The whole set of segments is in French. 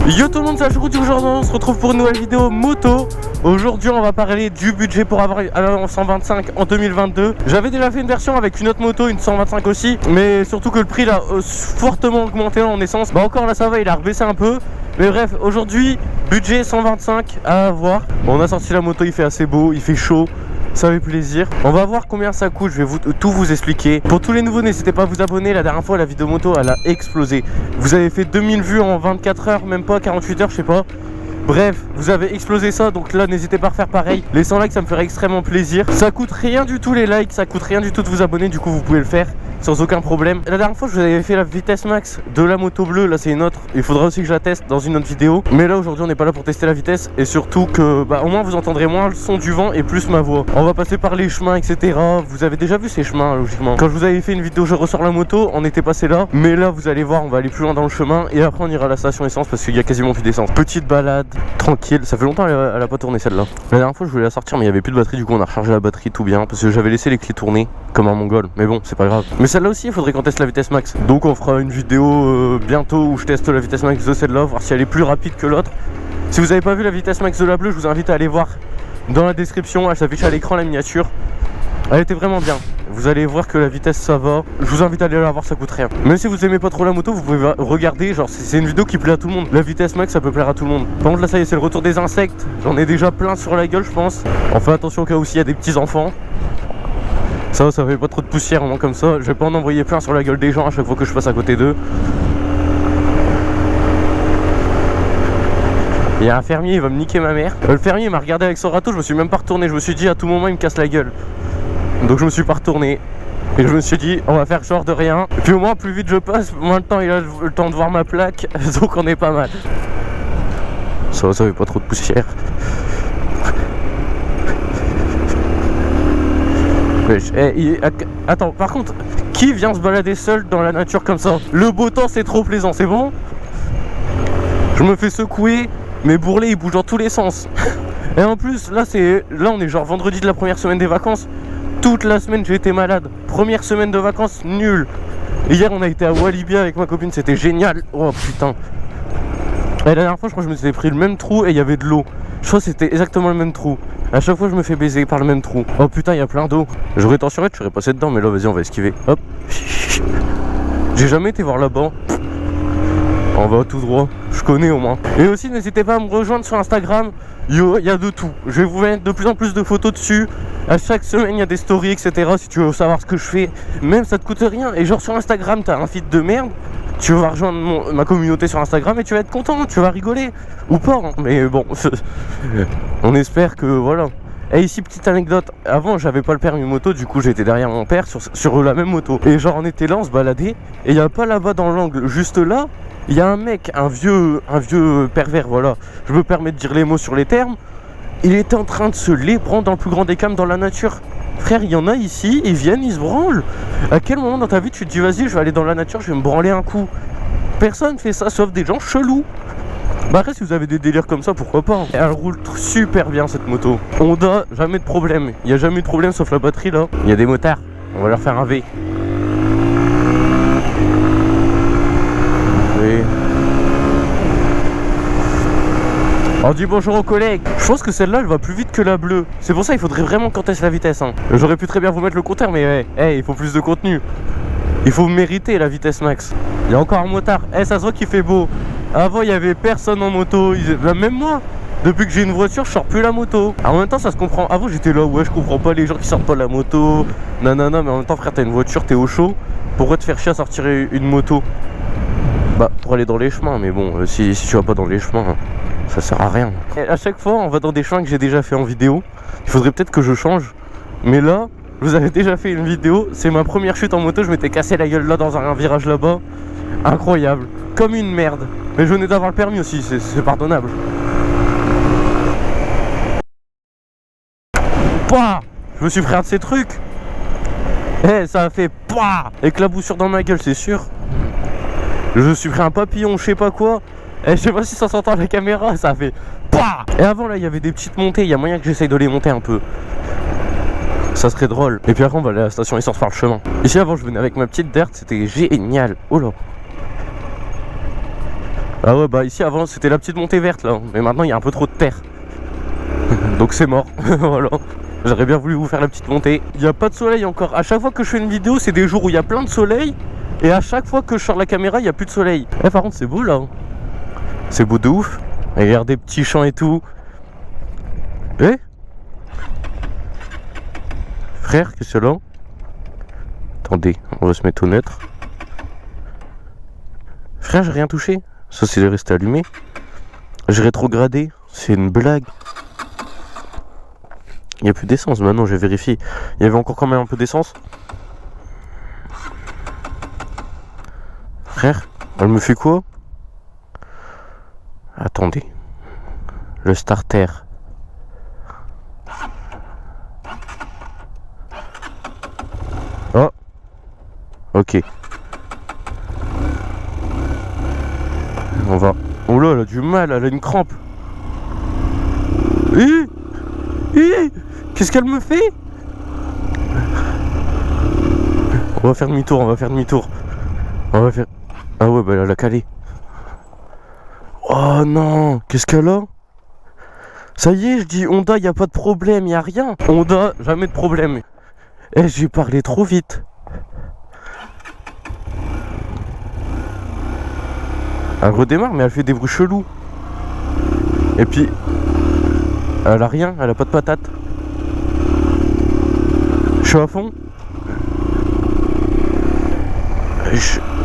Yo tout le monde, c'est Choucroute. Aujourd'hui on se retrouve pour une nouvelle vidéo moto. Aujourd'hui on va parler du budget pour avoir un 125 en 2022. J'avais déjà fait une version avec une autre moto, une 125 aussi, mais surtout que le prix là fortement augmenté en essence. Bah encore là ça va, il a rebaissé un peu. Mais bref, aujourd'hui budget 125 à avoir. Bon, on a sorti la moto, il fait assez beau, il fait chaud. Ça fait plaisir. On va voir combien ça coûte, je vais tout vous expliquer. Pour tous les nouveaux, n'hésitez pas à vous abonner. La dernière fois, la vidéo moto, elle a explosé. Vous avez fait 2000 vues en 24 heures, même pas 48 heures, je sais pas. Bref, vous avez explosé ça, donc là, n'hésitez pas à refaire pareil. Les 100 likes, ça me ferait extrêmement plaisir. Ça coûte rien du tout les likes, ça coûte rien du tout de vous abonner, du coup, vous pouvez le faire sans aucun problème. La dernière fois, je vous avais fait la vitesse max de la moto bleue, là c'est une autre. Il faudra aussi que je la teste dans une autre vidéo. Mais là, aujourd'hui, on n'est pas là pour tester la vitesse. Et surtout que, bah, au moins, vous entendrez moins le son du vent et plus ma voix. On va passer par les chemins, etc. Vous avez déjà vu ces chemins, logiquement. Quand je vous avais fait une vidéo, je ressors la moto, on était passé là. Mais là, vous allez voir, on va aller plus loin dans le chemin. Et après, on ira à la station essence parce qu'il y a quasiment plus d'essence. Petite balade, tranquille. Ça fait longtemps elle a pas tourné celle-là. La dernière fois, je voulais la sortir, mais il y avait plus de batterie. Du coup, on a rechargé la batterie, tout bien. Parce que j'avais laissé les clés tourner comme un mongol. Mais bon, c'est pas grave. Mais celle-là aussi, il faudrait qu'on teste la vitesse max. Donc, on fera une vidéo bientôt où je teste la vitesse max de celle-là, voir si elle est plus rapide que l'autre. Si vous avez pas vu la vitesse max de la bleue, je vous invite à aller voir dans la description. Elle s'affiche à l'écran, la miniature. Elle était vraiment bien. Vous allez voir que la vitesse ça va. Je vous invite à aller la voir, ça coûte rien. Même si vous aimez pas trop la moto, vous pouvez regarder. Genre, c'est une vidéo qui plaît à tout le monde. La vitesse max, ça peut plaire à tout le monde. Par contre, là, ça y est, c'est le retour des insectes. J'en ai déjà plein sur la gueule, je pense. On fait attention au cas où s'il y a des petits enfants. Ça fait pas trop de poussière, au moins comme ça. Je vais pas en envoyer plein sur la gueule des gens à chaque fois que je passe à côté d'eux. Il y a un fermier, il va me niquer ma mère. Le fermier m'a regardé avec son râteau, je me suis même pas retourné. Je me suis dit à tout moment, il me casse la gueule. Donc je me suis pas retourné. Et je me suis dit, on va faire genre de rien. Et puis au moins, plus vite je passe, moins le temps il a le temps de voir ma plaque. Donc on est pas mal. Ça fait pas trop de poussière. Attends, par contre, qui vient se balader seul dans la nature comme ça? Le beau temps c'est trop plaisant, c'est bon? Je me fais secouer, mes bourrelets ils bougent dans tous les sens. Et en plus, là on est genre vendredi de la première semaine des vacances. Toute la semaine j'ai été malade. Première semaine de vacances, nul. Et hier on a été à Walibi avec ma copine, c'était génial. Oh putain. Et la dernière fois je crois que je me suis pris le même trou et il y avait de l'eau. Je crois que c'était exactement le même trou. À chaque fois je me fais baiser par le même trou. Oh putain, il y a plein d'eau. J'aurais été en survette, je serais passé dedans, mais là vas-y on va esquiver. Hop. J'ai jamais été voir là-bas. On va tout droit, je connais au moins. Et aussi n'hésitez pas à me rejoindre sur Instagram. Il y a de tout. Je vais vous mettre de plus en plus de photos dessus. À chaque semaine il y a des stories, etc. Si tu veux savoir ce que je fais, même ça te coûte rien. Et genre sur Instagram t'as un feed de merde. Tu vas rejoindre ma communauté sur Instagram et tu vas être content, tu vas rigoler. Ou pas, hein. Mais bon, on espère que voilà. Et ici, petite anecdote, avant j'avais pas le permis moto, du coup j'étais derrière mon père sur la même moto. Et genre on était là, on se baladait, et il n'y a pas là-bas dans l'angle, juste là, il y a un mec, un vieux pervers, voilà. Je me permets de dire les mots sur les termes. Il était en train de se les prendre dans le plus grand des calmes dans la nature. Frère, il y en a ici, ils viennent, ils se branlent. À quel moment dans ta vie tu te dis vas-y, je vais aller dans la nature, je vais me branler un coup? Personne fait ça, sauf des gens chelous. Bah après, si vous avez des délires comme ça, pourquoi pas, hein. Elle roule super bien cette moto. Honda, jamais de problème. Il n'y a jamais de problème sauf la batterie là. Il y a des motards, on va leur faire un V. On dit bonjour aux collègues. Je pense que celle-là elle va plus vite que la bleue. C'est pour ça qu'il faudrait vraiment qu'on teste la vitesse, hein. J'aurais pu très bien vous mettre le compteur, mais il faut plus de contenu. Il faut mériter la vitesse max. Il y a encore un motard. Ça se voit qu'il fait beau. Avant il y avait personne en moto. Même moi, depuis que j'ai une voiture, je sors plus la moto. En même temps ça se comprend. Avant j'étais là, ouais je comprends pas les gens qui sortent pas la moto. Nanana, mais en même temps frère, t'as une voiture, t'es au chaud. Pourquoi te faire chier à sortir une moto? Bah pour aller dans les chemins, mais bon, si tu vas pas dans les chemins, hein, ça sert à rien. Et à chaque fois on va dans des chemins que j'ai déjà fait en vidéo. Il faudrait peut-être que je change. Mais là, vous avez déjà fait une vidéo. C'est ma première chute en moto, je m'étais cassé la gueule là dans un virage là-bas. Incroyable, comme une merde. Mais je venais d'avoir le permis aussi, c'est pardonnable. Pouah, je me suis pris un de ces trucs. Ça a fait pouah, éclaboussure dans ma gueule, c'est sûr. Je me suis pris un papillon, je sais pas quoi. Je sais pas si ça s'entend à la caméra, ça a fait pouah. Et avant là il y avait des petites montées, il y a moyen que j'essaye de les monter un peu. Ça serait drôle. Et puis après on va aller à la station essence faire le chemin. Ici avant je venais avec ma petite dirt, c'était génial. Oh là. Ah ouais, bah ici avant c'était la petite montée verte là, mais maintenant il y a un peu trop de terre. Donc c'est mort. Voilà. J'aurais bien voulu vous faire la petite montée. Il n'y a pas de soleil encore. À chaque fois que je fais une vidéo, c'est des jours où il y a plein de soleil. Et à chaque fois que je sors la caméra, il n'y a plus de soleil. Eh, par contre, c'est beau là. C'est beau de ouf. Et regardez, petits champs et tout. Eh frère, qu'est-ce que c'est là? Attendez, on va se mettre au neutre. Frère, j'ai rien touché. Ça, c'est resté allumé. J'ai rétrogradé. C'est une blague. Il n'y a plus d'essence maintenant, j'ai vérifié. Il y avait encore quand même un peu d'essence. Frère, elle me fait quoi? Attendez. Le starter. Oh. Ok. On va... Oh là, elle a du mal, elle a une crampe. Qu'est-ce qu'elle me fait? On va faire demi-tour, on va faire demi-tour. On va faire... Ah ouais, bah elle a calé. Oh non, qu'est-ce qu'elle a? Ça y est, je dis Honda, y a pas de problème, y a rien. Honda, jamais de problème. Eh, j'ai parlé trop vite. Elle redémarre, mais elle fait des bruits chelous. Et puis, elle a rien, elle a pas de patate. Je suis à fond.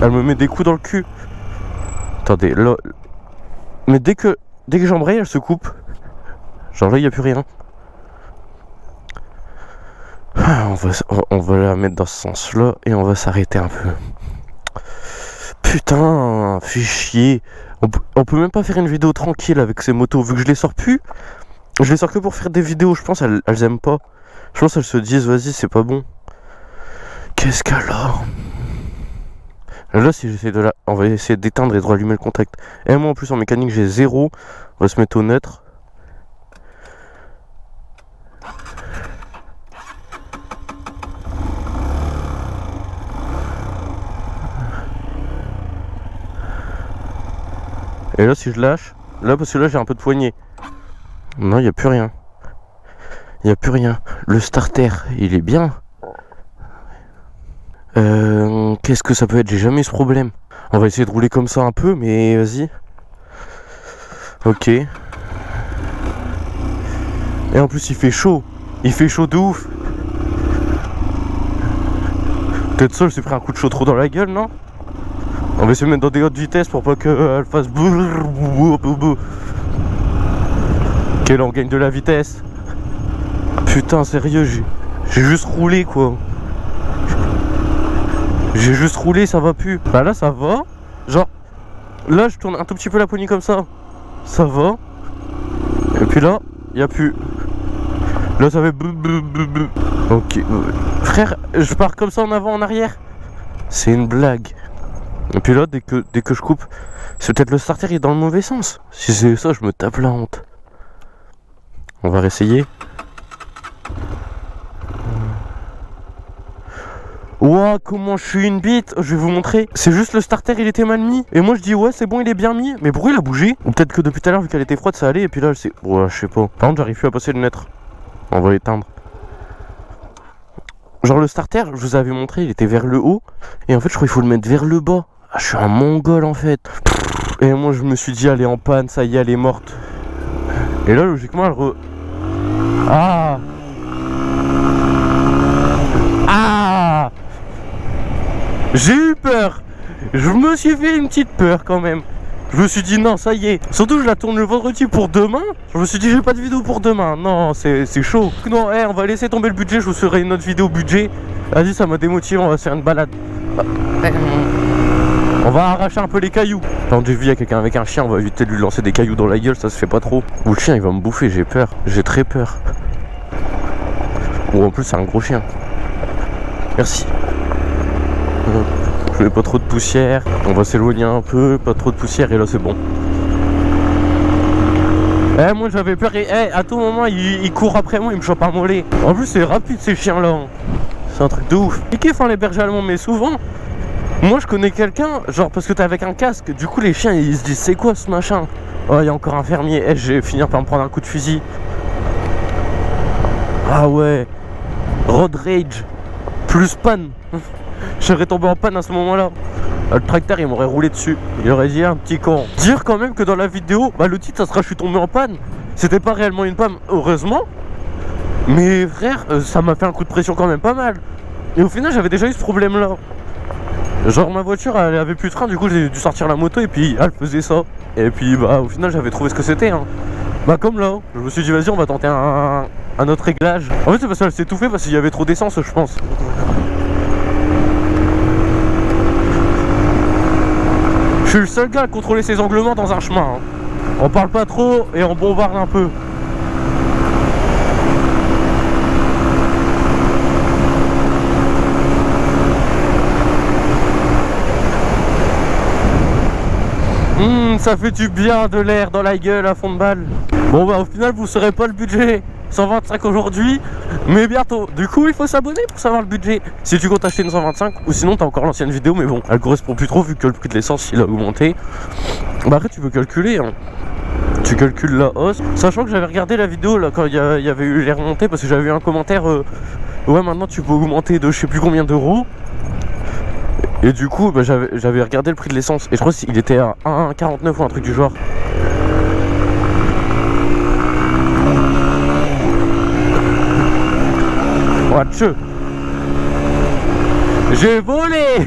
Elle me met des coups dans le cul. Attendez, là... Mais dès que j'embraye, elle se coupe. Genre là, il n'y a plus rien. On va la mettre dans ce sens-là et on va s'arrêter un peu. Putain, fais chier. On peut même pas faire une vidéo tranquille avec ces motos. Vu que je les sors plus, je les sors que pour faire des vidéos. Je pense elles aiment pas. Je pense qu'elles se disent, vas-y, c'est pas bon. Qu'est-ce qu'elle a? Là, si j'essaie de la... On va essayer d'éteindre et de rallumer le contact. Et moi, en plus, en mécanique, j'ai 0. On va se mettre au neutre. Et là, si je lâche... Là, parce que là, j'ai un peu de poignée. Non, il n'y a plus rien. Il n'y a plus rien. Le starter, il est bien. Qu'est-ce que ça peut être? J'ai jamais eu ce problème. On va essayer de rouler comme ça un peu, mais vas-y. Ok. Et en plus, il fait chaud. Il fait chaud de ouf. Peut-être ça, je s'est pris un coup de chaud trop dans la gueule, non? On va essayer de mettre dans des hautes vitesses pour pas qu'elle fasse... Ok, là, on gagne de la vitesse. Putain, sérieux, j'ai juste roulé, quoi. J'ai juste roulé, ça va plus. Bah là, ça va. Genre, là, je tourne un tout petit peu la poignée comme ça. Ça va. Et puis là, il n'y a plus. Là, ça fait... Ok. Frère, je pars comme ça en avant, en arrière. C'est une blague. Et puis là, dès que je coupe, c'est peut-être le starter, il est dans le mauvais sens. Si c'est ça, je me tape la honte. On va réessayer. Ouah, comment je suis une bite. Je vais vous montrer. C'est juste le starter, il était mal mis. Et moi je dis ouais, c'est bon, il est bien mis. Mais pourquoi il a bougé? Ou peut-être que depuis tout à l'heure, vu qu'elle était froide, ça allait. Et puis là, c'est... Ouais, je sais pas. Par contre, j'arrive plus à passer le neutre. On va l'éteindre. Genre le starter, je vous avais montré, il était vers le haut. Et en fait, je crois qu'il faut le mettre vers le bas. Ah, je suis un mongol en fait. Et moi, je me suis dit, elle est en panne, ça y est, elle est morte. Et là, logiquement, elle Ah! Ah! J'ai eu peur. Je me suis fait une petite peur quand même. Je me suis dit non, ça y est. Surtout je la tourne le vendredi pour demain. Je me suis dit j'ai pas de vidéo pour demain. Non, c'est chaud. Non, on va laisser tomber le budget. Je vous ferai une autre vidéo budget. Vas-y, ça m'a démotivé. On va se faire une balade. On va arracher un peu les cailloux. Quand j'ai vu il y a quelqu'un avec un chien, on va éviter de lui lancer des cailloux dans la gueule. Ça se fait pas trop. Ou le chien il va me bouffer. J'ai peur. J'ai très peur. Ou en plus c'est un gros chien. Merci. Je mets pas trop de poussière. On va s'éloigner un peu, pas trop de poussière et là c'est bon. Eh, moi j'avais peur et à tout moment il court après moi, il me chope un mollet. En plus c'est rapide ces chiens là. C'est un truc de ouf. Ils kiffent les bergers allemands, mais souvent Moi je connais quelqu'un, genre parce que t'es avec un casque, du coup les chiens ils se disent c'est quoi ce machin? Oh, il y a encore un fermier, je vais finir par me prendre un coup de fusil. Ah ouais, road rage, plus panne. Je serais tombé en panne à ce moment-là. Le tracteur il m'aurait roulé dessus, il aurait dit un petit con. Dire quand même que dans la vidéo, bah le titre ça sera je suis tombé en panne. C'était pas réellement une panne, heureusement. Mais frère, ça m'a fait un coup de pression quand même pas mal. Et au final j'avais déjà eu ce problème là. Genre ma voiture elle avait plus de frein, du coup j'ai dû sortir la moto et puis elle faisait ça. Et puis bah au final j'avais trouvé ce que c'était hein. Bah comme là, je me suis dit vas-y on va tenter un autre réglage. En fait c'est parce qu'elle s'est étouffée parce qu'il y avait trop d'essence je pense. Je suis le seul gars à contrôler ses anglements dans un chemin hein. On parle pas trop et on bombarde un peu. Ça fait du bien de l'air dans la gueule à fond de balle. Bon bah au final vous saurez pas le budget 125 aujourd'hui, mais bientôt. Du coup il faut s'abonner pour savoir le budget si tu comptes acheter une 125, ou sinon t'as encore l'ancienne vidéo, mais bon elle correspond plus trop vu que le prix de l'essence il a augmenté. Bah après tu peux calculer hein. Tu calcules la hausse, sachant que j'avais regardé la vidéo là quand il y avait eu les remontées, parce que j'avais eu un commentaire ouais maintenant tu peux augmenter de je sais plus combien d'euros. Et du coup bah, j'avais regardé le prix de l'essence et je crois qu'il était à 1,49 ou un truc du genre. Watch. J'ai volé.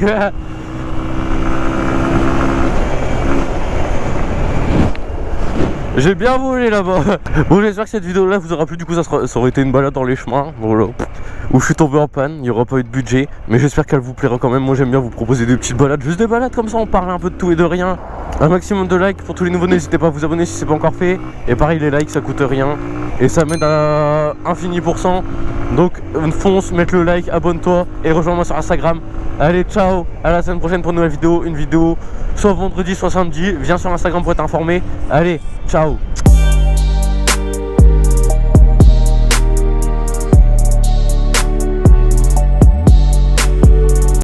J'ai bien volé là-bas. Bon j'espère que cette vidéo là vous aura plu. Du coup ça aurait été une balade dans les chemins, voilà, où je suis tombé en panne, il n'y aura pas eu de budget. Mais j'espère qu'elle vous plaira quand même. Moi j'aime bien vous proposer des petites balades, juste des balades comme ça, on parle un peu de tout et de rien. Un maximum de likes pour tous les nouveaux, n'hésitez pas à vous abonner si c'est pas encore fait. Et pareil les likes ça coûte rien et ça m'aide à infini %. Donc fonce, mets le like, abonne-toi et rejoins-moi sur Instagram. Allez ciao, à la semaine prochaine pour une nouvelle vidéo. Une vidéo soit vendredi soit samedi. Viens sur Instagram pour être informé. Allez ciao.